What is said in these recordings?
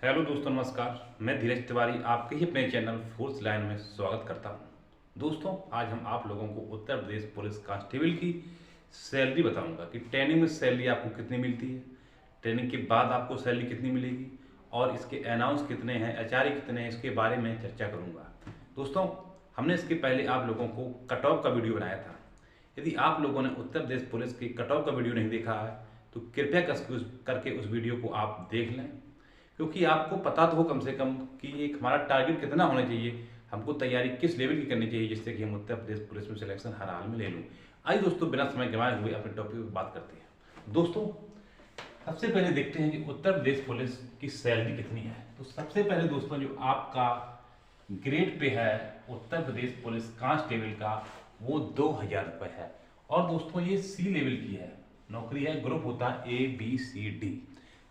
Hello दोस्तों, नमस्कार। मैं धीरज तिवारी आपके ही अपने चैनल फोर्स लाइन में स्वागत करता हूं। दोस्तों, आज हम आप लोगों को उत्तर प्रदेश पुलिस कांस्टेबल की सैलरी बताऊंगा कि ट्रेनिंग में सैलरी आपको कितनी मिलती है, ट्रेनिंग के बाद आपको सैलरी कितनी मिलेगी और इसके अनाउंस कितने हैं, एचआरए कितने हैं, इसके बारे में चर्चा करूँगा। दोस्तों, हमने इसके पहले आप लोगों को कट ऑफ का वीडियो बनाया था। यदि आप लोगों ने उत्तर प्रदेश पुलिस की कट ऑफ का वीडियो नहीं देखा है तो कृपया करके उस वीडियो को आप देख लें, क्योंकि आपको पता तो हो कम से कम कि एक हमारा टारगेट कितना होना चाहिए, हमको तैयारी किस लेवल की करनी चाहिए जिससे कि हम उत्तर प्रदेश पुलिस में सिलेक्शन हर हाल में ले लूँ। आइए दोस्तों, बिना समय गंवाए हुए अपने टॉपिक पर बात करते हैं। दोस्तों, सबसे पहले देखते हैं कि उत्तर प्रदेश पुलिस की सैलरी कितनी है। तो सबसे पहले दोस्तों, जो आपका ग्रेड पे है उत्तर प्रदेश पुलिस कांस्टेबल का, वो 2,000 रुपये है। और दोस्तों, ये सी लेवल की है, नौकरी है, ग्रुप होता है ABCD।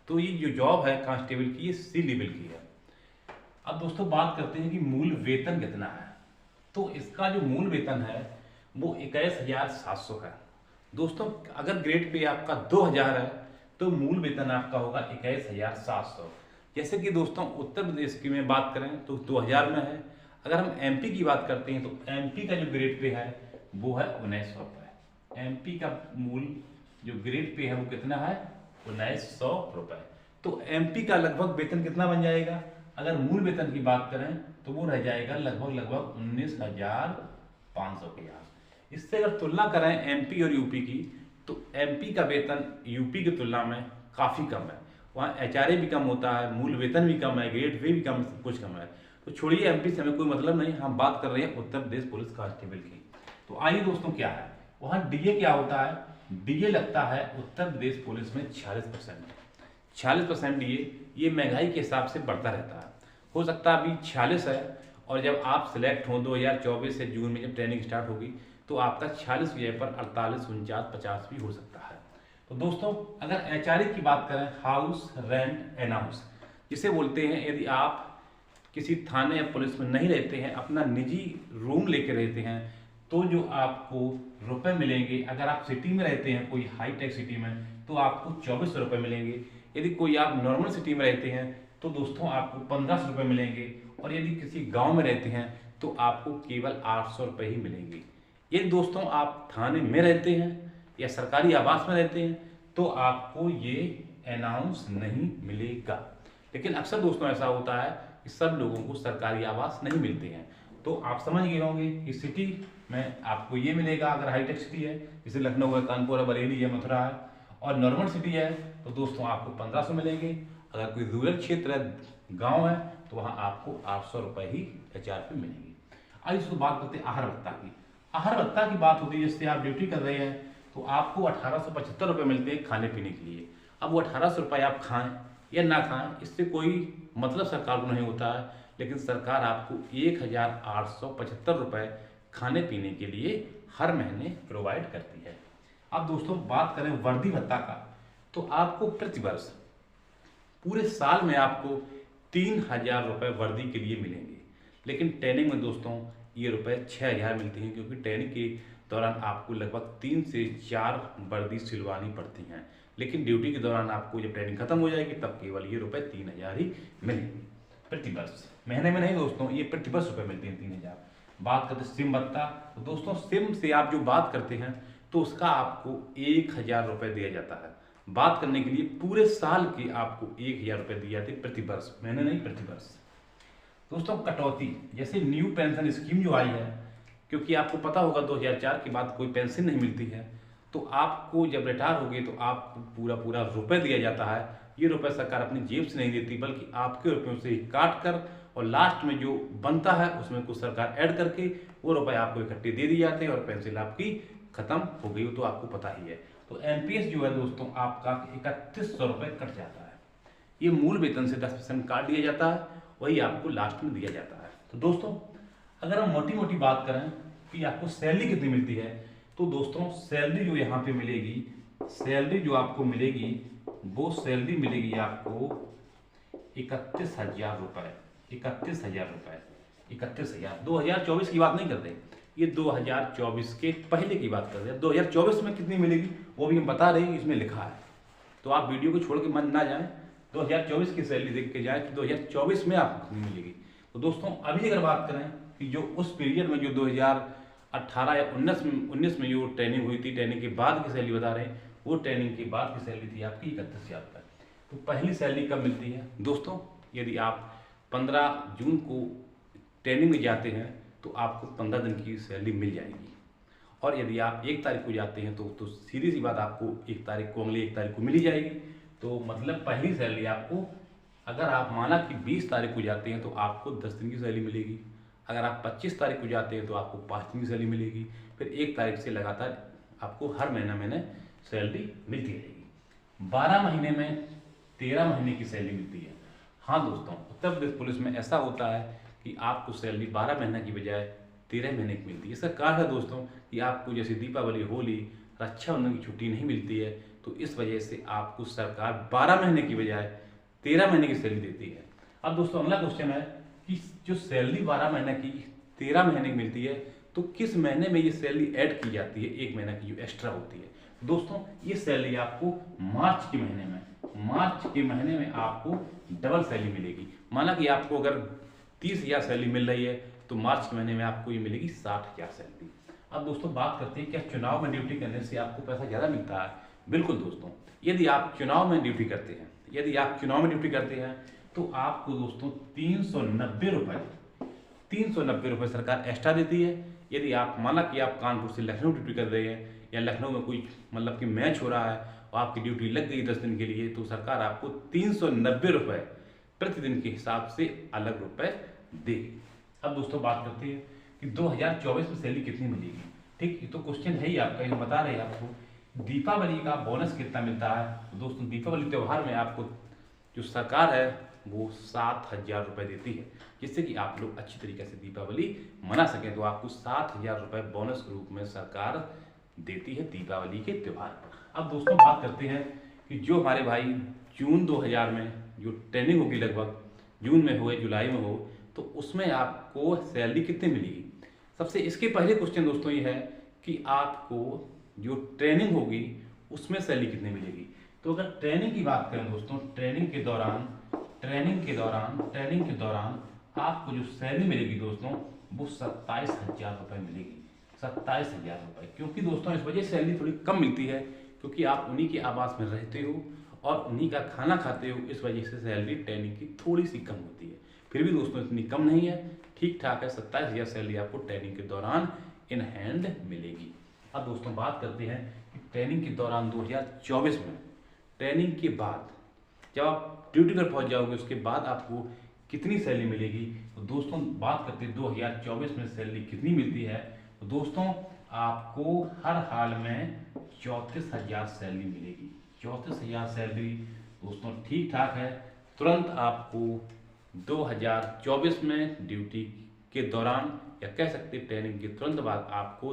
तो ये जो जॉब है कांस्टेबल की, ये सी लेवल की है। अब दोस्तों बात करते हैं कि मूल वेतन कितना है। तो इसका जो मूल वेतन है वो 21,700 है। दोस्तों, अगर ग्रेड पे आपका 2,000 है तो मूल वेतन आपका होगा 21,700। जैसे कि दोस्तों उत्तर प्रदेश की में बात करें तो 2,000 में है। अगर हम MP की बात करते हैं तो MP का जो ग्रेड पे है वो है 1,900 रुपये। MP का मूल जो ग्रेड पे है वो कितना है, 1,900 रुपये। तो MP का लगभग वेतन कितना बन जाएगा, अगर मूल वेतन की बात करें तो वो रह जाएगा लगभग 19,500 के आस। इससे अगर तुलना करें MP और UP की, तो MP का वेतन UP की तुलना में काफ़ी कम है। वहाँ HRA भी कम होता है, मूल वेतन भी कम है, ग्रेड पे भी कम, सब कुछ कम है। तो छोड़िए MP से हमें कोई मतलब नहीं, हम बात कर रहे हैं उत्तर प्रदेश पुलिस कांस्टेबल की। तो आइए दोस्तों, क्या है वहाँ DA क्या होता है। DA लगता है उत्तर प्रदेश पुलिस में 46%। 46% DA, ये महंगाई के हिसाब से बढ़ता रहता है। हो सकता है अभी 46 है और जब आप सिलेक्ट हों 2024 से जून में जब ट्रेनिंग स्टार्ट होगी तो आपका 46 की जगह पर 48, 49, 50 भी हो सकता है। तो दोस्तों, अगर HRA की बात करें, हाउस रेंट अनाउंस जिसे बोलते हैं, यदि आप किसी थाने या पुलिस में नहीं रहते हैं, अपना निजी रूम लेके रहते हैं, तो जो आपको रुपए मिलेंगे, अगर आप सिटी में रहते हैं कोई हाईटेक सिटी में तो आपको 2,400 रुपये मिलेंगे। यदि कोई आप नॉर्मल सिटी में रहते हैं तो दोस्तों आपको 1,500 रुपये मिलेंगे। और यदि किसी गांव में रहते हैं तो आपको केवल 800 रुपये ही मिलेंगे। यदि दोस्तों आप थाने में रहते हैं या सरकारी आवास में रहते हैं तो आपको ये अनाउंस नहीं मिलेगा। लेकिन अक्सर दोस्तों ऐसा होता है कि सब लोगों को सरकारी आवास नहीं मिलते हैं। तो आप समझ गए होंगे कि सिटी में आपको ये मिलेगा, अगर हाईटेक सिटी है जैसे लखनऊ है, कानपुर है, बरेली है, मथुरा है, और नॉर्मल सिटी है तो दोस्तों आपको 1,500 मिलेंगे। अगर कोई रूरल क्षेत्र है, गांव है, तो वहां आपको 800 रुपये ही HR पे मिलेंगे। आइए इसको बात करते हैं आहार भत्ता की। आहार भत्ता की बात होती है, जैसे आप ड्यूटी कर रहे हैं तो आपको 1,875 रुपये मिलते हैं खाने पीने के लिए। अब वो 1,800 रुपये आप खाएं या ना खाएं, इससे कोई मतलब सरकार को नहीं होता है, लेकिन सरकार आपको 1,875 रुपये खाने पीने के लिए हर महीने प्रोवाइड करती है। अब दोस्तों बात करें वर्दी भत्ता का, तो आपको प्रतिवर्ष पूरे साल में आपको 3,000 रुपये वर्दी के लिए मिलेंगे। लेकिन ट्रेनिंग में दोस्तों ये रुपये 6,000 मिलते हैं, क्योंकि ट्रेनिंग के दौरान आपको लगभग 3 से 4 वर्दी सिलवानी पड़ती हैं। लेकिन ड्यूटी के दौरान आपको जब ट्रेनिंग खत्म हो जाएगी तब केवल ये रुपये 3,000 ही मिलेंगे प्रतिवर्ष। महीने में नहीं दोस्तों, ये प्रतिवर्ष रुपये मिलते हैं 3,000। बात करते हैं सिम भत्ता, तो दोस्तों सिम से आप जो बात करते हैं तो उसका आपको 1,000 रुपये दिया जाता है। बात करने के लिए पूरे साल के आपको 1,000 रुपये दिए जाते हैं प्रतिवर्ष, महीने नहीं प्रतिवर्ष। दोस्तों कटौती, जैसे न्यू पेंशन स्कीम जो आई है, क्योंकि आपको पता होगा 2004 के बाद कोई पेंशन नहीं मिलती है, तो आपको जब रिटायर होगे तो आपको पूरा पूरा रुपये दिया जाता है। ये रुपये सरकार अपनी जेब से नहीं देती, बल्कि आपके रुपयों से ही काट कर और लास्ट में जो बनता है उसमें कुछ सरकार ऐड करके वो रुपये आपको इकट्ठे दे दिए जाते हैं और पेंशन आपकी खत्म हो गई हो तो आपको पता ही है। तो NPS जो है दोस्तों आपका 3,100 रुपये कट जाता है। ये मूल वेतन से 10% काट दिया जाता है, वही आपको लास्ट में दिया जाता है। तो दोस्तों अगर हम मोटी मोटी बात करें कि आपको सैलरी कितनी मिलती है, तो दोस्तों सैलरी जो यहाँ पे मिलेगी, सैलरी जो आपको मिलेगी वो सैलरी मिलेगी आपको 31,000 रुपये। 31,000 रुपये, 31,000। 2024 की बात नहीं करते, ये 2024 के पहले की बात कर रहे हैं। 2024 में कितनी मिलेगी वो भी हम बता रहे हैं, इसमें लिखा है। तो आप वीडियो को छोड़ के मन ना जाएं, 2024 की सैलरी देख के जाए कि 2024 में आपको कितनी मिलेगी। तो दोस्तों अभी अगर बात करें कि जो उस पीरियड में जो 2018 या 19 में जो ट्रेनिंग हुई थी, ट्रेनिंग के बाद की सैलरी बता रहे हैं, वो ट्रेनिंग के बाद की सैलरी थी आपकी 31,000 रुपये। तो पहली सैलरी कब मिलती है दोस्तों? यदि आप 15 जून को ट्रेनिंग में जाते हैं तो आपको 15 दिन की सैलरी मिल जाएगी। और यदि आप 1 तारीख को जाते हैं तो सीधी सी बात, आपको 1 तारीख को, अगली 1 तारीख को मिली जाएगी। तो मतलब पहली सैलरी आपको, अगर आप माना कि 20 तारीख को जाते हैं तो आपको 10 दिन की सैलरी मिलेगी। अगर आप 25 तारीख को जाते हैं तो आपको 5 दिन की सैलरी मिलेगी। फिर 1 तारीख से लगातार आपको हर महीने सैलरी मिलती रहेगी। 12 महीने में 13 महीने की सैलरी मिलती है। हाँ दोस्तों, उत्तर प्रदेश पुलिस में ऐसा होता है कि आपको सैलरी 12 महीने की बजाय 13 महीने की मिलती है। इसका कारण है दोस्तों कि आपको जैसे दीपावली, होली, रक्षाबंधन की छुट्टी नहीं मिलती है, तो इस वजह से आपको सरकार 12 महीने की बजाय 13 महीने की सैलरी देती है। अब दोस्तों अगला क्वेश्चन है कि जो सैलरी 12 महीने की 13 महीने की मिलती है, तो किस महीने में ये सैलरी ऐड की जाती है, 1 महीने की जो एक्स्ट्रा होती है। दोस्तों ये सैलरी आपको मार्च के महीने में आपको डबल सैलरी मिलेगी। माना कि आपको अगर 30,000 सैलरी मिल रही है तो मार्च के महीने में आपको ये मिलेगी 60,000 सैलरी। अब दोस्तों बात करते हैं क्या चुनाव में ड्यूटी करने से आपको पैसा ज़्यादा मिलता है? बिल्कुल दोस्तों, यदि आप चुनाव में ड्यूटी करते हैं तो आपको दोस्तों 390 रुपये सरकार एक्स्ट्रा देती है। यदि आप माना कि आप कानपुर से लखनऊ ड्यूटी कर रहे हैं या लखनऊ में कोई मतलब कि मैच हो रहा है और आपकी ड्यूटी लग गई 10 दिन के लिए, तो सरकार आपको 390 रुपये प्रतिदिन के हिसाब से अलग रुपए देगी। अब दोस्तों बात करते हैं कि 2024 में सैलरी कितनी मिलेगी। ठीक, ये तो क्वेश्चन है ही आपका, ये बता रहे हैं आपको दीपावली का बोनस कितना मिलता है। तो दोस्तों दीपावली त्यौहार में आपको जो सरकार है वो 7,000 रुपये देती है, जिससे कि आप लोग अच्छी तरीके से दीपावली मना सकें। तो आपको 7,000 रुपये बोनस के रूप में सरकार देती है दीपावली के त्यौहार पर। अब दोस्तों बात करते हैं कि जो हमारे भाई जून 2000 में जो ट्रेनिंग होगी, लगभग जून में हो या जुलाई में हो, तो उसमें आपको सैलरी कितनी मिलेगी। सबसे इसके पहले क्वेश्चन दोस्तों ये है कि आपको जो ट्रेनिंग होगी उसमें सैलरी कितनी मिलेगी। तो अगर ट्रेनिंग की बात करें दोस्तों, ट्रेनिंग के दौरान आपको जो सैलरी मिलेगी दोस्तों वो 27,000 रुपये मिलेगी। 27,000 रुपये, क्योंकि दोस्तों इस वजह से सैलरी थोड़ी कम मिलती है क्योंकि आप उन्हीं के आवास में रहते हो और उन्हीं का खाना खाते हो, इस वजह से सैलरी ट्रेनिंग की थोड़ी सी कम होती है। फिर भी दोस्तों इतनी कम नहीं है, ठीक ठाक है। 27,000 सैलरी आपको ट्रेनिंग के दौरान इन हैंड मिलेगी। अब दोस्तों बात करते हैं कि ट्रेनिंग के दौरान 2024 में, ट्रेनिंग के बाद जब आप ड्यूटी पर पहुंच जाओगे उसके बाद आपको कितनी सैलरी मिलेगी। तो दोस्तों बात करते हैं 2024 में सैलरी कितनी मिलती है। तो दोस्तों आपको हर हाल में 34,000 सैलरी मिलेगी। 34,000 सैलरी दोस्तों ठीक ठाक है। तुरंत आपको 2024 में ड्यूटी के दौरान या कह सकते ट्रेनिंग के तुरंत बाद आपको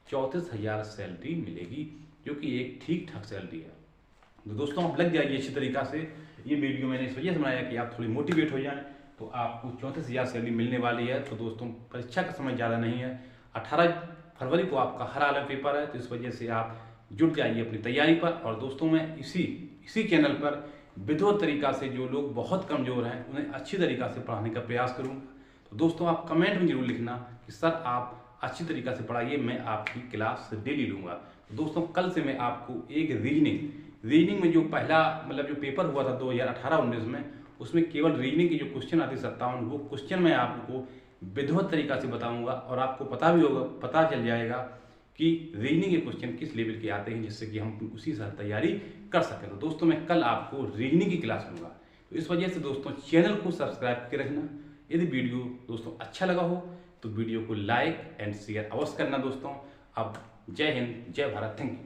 34,000 सैलरी मिलेगी, जो कि एक ठीक ठाक सैलरी है। तो दोस्तों आप लग जाइए अच्छी तरीक़ा से। ये वीडियो मैंने इस वजह से बनाया कि आप थोड़ी मोटिवेट हो जाएं। तो आपको 34,000 सैलरी मिलने वाली है। तो दोस्तों परीक्षा का समय ज़्यादा नहीं है, 18 फरवरी को आपका हर हाल पेपर है, तो इस वजह से आप जुट जाइए अपनी तैयारी पर। और दोस्तों मैं इसी चैनल पर विधिवत तरीक़ा से जो लोग बहुत कमज़ोर हैं उन्हें अच्छी तरीक़ा से पढ़ाने का प्रयास करूँगा। तो दोस्तों आप कमेंट में जरूर लिखना कि सर आप अच्छी तरीक़ा से पढ़ाइए, मैं आपकी क्लास डेली लूँगा। तो दोस्तों कल से मैं आपको एक रीजनिंग में जो पहला मतलब जो पेपर हुआ था 2018-19 में, उसमें केवल रीजनिंग के जो क्वेश्चन आते 57, वो क्वेश्चन मैं आपको विधिवत तरीक़ा से बताऊँगा और आपको पता चल जाएगा कि रीजनिंग के क्वेश्चन किस लेवल के आते हैं, जिससे कि हम उसी से तैयारी कर सकें। तो दोस्तों मैं कल आपको रीजनिंग की क्लास लूँगा। तो इस वजह से दोस्तों चैनल को सब्सक्राइब करके रखना। यदि वीडियो दोस्तों अच्छा लगा हो तो वीडियो को लाइक एंड शेयर अवश्य करना दोस्तों। अब जय हिंद, जय भारत, थैंक यू।